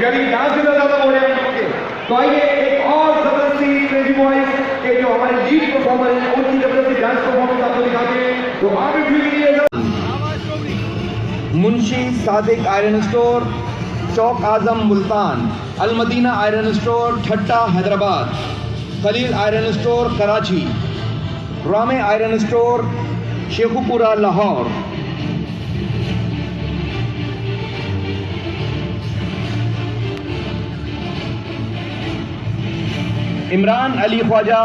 यानी डांस से ज्यादा हो रहे हैं। तो आइए एक और जबरदस्ती क्रेजी बॉयज के जो हमारे लीड परफॉर्मर हैं उनकी जबरदस्ती डांस परफॉर्मेंस आपको दिखाते हैं। तो आप भी लीजिएगा। मुंशी सादिक आयरन स्टोर, चौक आजम मुल्तान, अल मदीना आयरन स्टोर ठट्टा हैदराबाद, खलील आयरन स्टोर कराची, रामे आयरन स्टोर शेखुपुरा लाहौर, इमरान अली ख्वाजा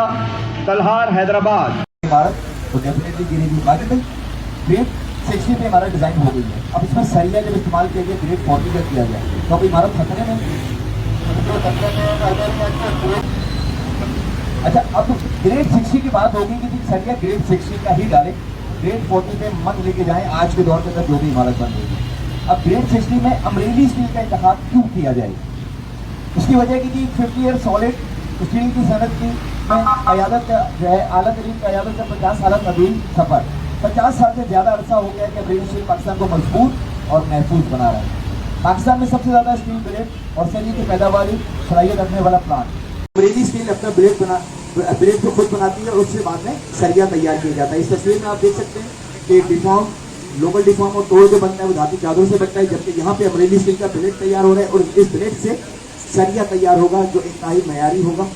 तलहार हैदराबाद। इमारत तो डेफिनेटली गिरेगी। बाकी भाई ग्रेड 60 पे इमारत डिजाइन हो गई है। अब इसमें सरिया जब इस्तेमाल किया गया ग्रेड 40 का किया गया तो अब इमारत खतरे में। अच्छा, अब ग्रेड 60 की बात होगी कि सरिया ग्रेड 60 का ही डाले, ग्रेड 40 पे मन लेके जाएं आज के दौर के अंदर जो भी इमारत बन रही है। अब ग्रेड 60 में अमरेली स्टील का इंतखाब क्यों किया जाए? उसकी वजह की 50 ईयर सॉलिड स्टील की सनत की क़यादत जो है आला तरीन क़यादत का 50 साल तवील सफ़र, 50 साल से ज़्यादा अरसा हो गया कि अमरेली स्टील पाकिस्तान को मजबूत और महफूज बना रहा है। पाकिस्तान में सबसे ज़्यादा स्टील ब्लेड और सरिये की पैदावार सलाहियत रखने वाला प्लांट। अमरेली स्टील अपना ब्लेड को खुद बनाती है और उससे बाद में सरिया तैयार किया जाता है। इस तस्वीर में आप देख सकते हैं कि डिफॉर्म, लोकल डिफॉर्म और तोड़ जो बनता है वो धातु चादरों से बनता है, जबकि यहाँ पे अमरेली स्टील का ब्लेड तैयार हो रहा है और इस ब्लेड से सरिया तैयार होगा जो इंतहाई मयारी होगा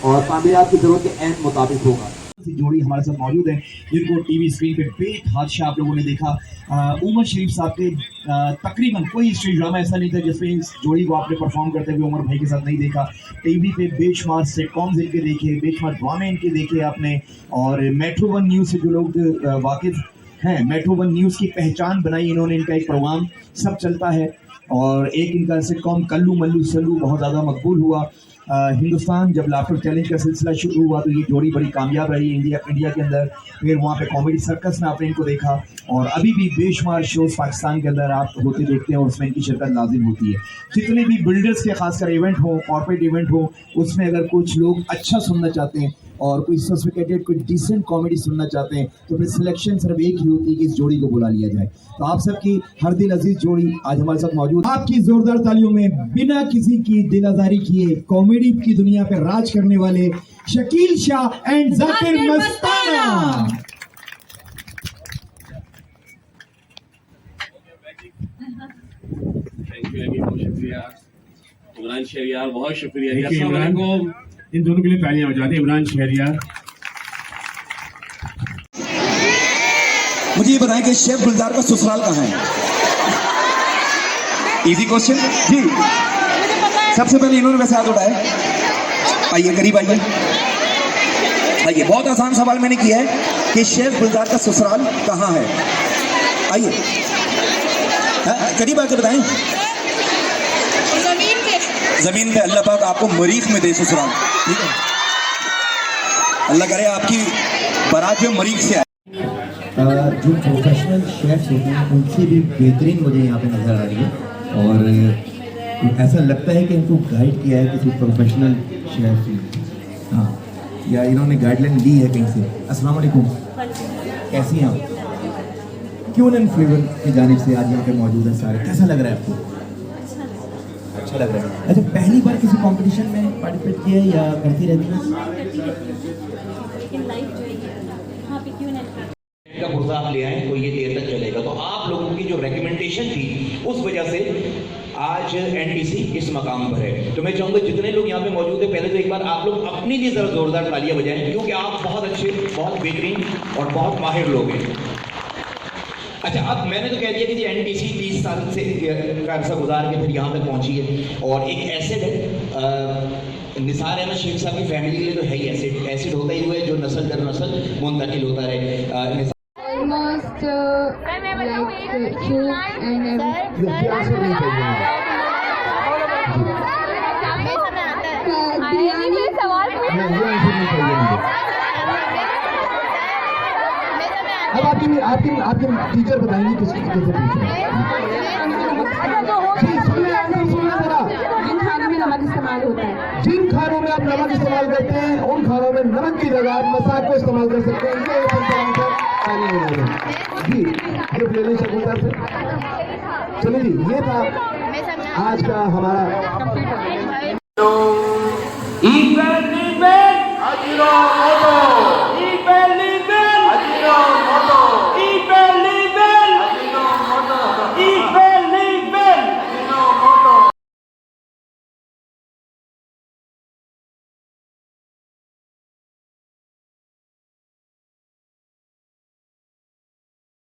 और तामीरात की जरूरत के एन मुताबिक होगा। जोड़ी हमारे साथ मौजूद है जिनको टीवी स्क्रीन पे बेहादशा आप लोगों ने देखा। उमर शरीफ साहब के तकरीबन कोई स्टेज ड्रामा ऐसा नहीं था जिसमें इस जोड़ी को आपने परफॉर्म करते हुए उमर भाई के साथ नहीं देखा। टीवी पे बेशुमार सिटकॉम्स इनके देखे, बेशुमार ड्रामे इनके देखे आपने, और मेट्रो वन न्यूज़ से जो लोग वाकिफ हैं, मेट्रो वन न्यूज़ की पहचान बनाई इन्होंने। इनका एक प्रोग्राम सब चलता है और एक इनका सिटकॉम कल्लू मल्लू सल्लू बहुत ज़्यादा मकबूल हुआ। हिंदुस्तान जब लाफ्टर चैलेंज का सिलसिला शुरू हुआ तो ये जोड़ी बड़ी कामयाब रही इंडिया के अंदर। फिर वहाँ पे कॉमेडी सर्कस में आपने इनको देखा और अभी भी बेशुमार शोज़ पाकिस्तान के अंदर आप होते देखते हैं और उसमें इनकी शिरकत लाजिम होती है। जितने भी बिल्डर्स के खासकर इवेंट हो, कॉर्पोरेट इवेंट हो, उसमें अगर कुछ लोग अच्छा सुनना चाहते हैं और कोई सोफिस्टिकेटेड कोई डिसेंट कॉमेडी सुनना चाहते हैं तो फिर सिलेक्शन सिर्फ एक ही होती है कि इस जोड़ी को बुला लिया जाए। तो आप सबकी हर दिल अजीज जोड़ी आज हमारे साथ मौजूद। आपकी जोरदार तालियों में बिना किसी की दिल आजारी किए कॉमेडी की दुनिया पर राज करने वाले शकील शाह एंड जाकिर मस्ताना। बहुत शुक्रिया इमरान शहरियार, बहुत शुक्रिया। इमरान को इन दोनों के लिए तालियां हो जाती है। इमरान शहरियार, मुझे ये बताएं कि शेफ गुलजार का ससुराल कहाँ है? इजी क्वेश्चन जी। सबसे पहले इन्होंने वैसे हाथ उठाया। आइए करीब आइए। आइए, बहुत आसान सवाल मैंने किया है कि शेफ गुलजार का ससुराल कहाँ है। आइए करीब आके बताएं। जमीन पे। अल्लाह पाक आपको मरीख में दे ससुराल, ठीक है? अल्लाह करे आपकी बारात जो मरीख से आए। जो प्रोफेशनल शेफ्स होते हैं उनसे भी बेहतरीन मुझे यहाँ पे नज़र आ रही है और ऐसा लगता है कि इनको गाइड किया है किसी प्रोफेशनल शेफ ने। हाँ, या इन्होंने गाइडलाइन ली है कहीं से। अस्सलाम वालेकुम, कैसी हैं आप? क्यों इन फ्लेवर की जानिब से आज यहाँ पे मौजूद है सारे, कैसा लग रहा है आपको? अच्छा लग रहा है। अच्छा, पहली बार किसी कंपटीशन में पार्टिसिपेट किया है या करती रहती है? का गुर्दा आप ले आए तो ये देर तक चलेगा। तो आप लोगों की जो रिकमेंडेशन थी उस वजह से आज एनटीसी इस मकाम पर है। तो मैं चाहूँगा जितने लोग यहाँ पे मौजूद है पहले तो एक बार आप लोग अपने लिए ज़रा ज़ोरदार तालियां बजाएं क्योंकि आप बहुत अच्छे, बहुत बेहतरीन और बहुत माहिर लोग हैं। अच्छा, अब मैंने तो कह दिया कि एनटीसी 30 साल से का अरसा गुजार के फिर यहाँ तक पहुँची है और एक एसेट है। निसार अहमद शेख साहब की फैमिली के लिए तो है ही एसिड। एसिड होता ही हुआ है जो नस्ल दर नस्ल मुंतकिल होता रहे। अब आपके टीचर बताएंगे किसको कैसे पूछना है। जिन खानों में नमक इस्तेमाल होता है, जिन खानों में आप नमक इस्तेमाल करते हैं उन खानों में नमक की जगह आप मसाक को इस्तेमाल कर सकते हैं। ये पंचनाम का पानी होना है जी। गिफ्ट ले लें शकुंतला से। चलिए जी, ये था आज का हमारा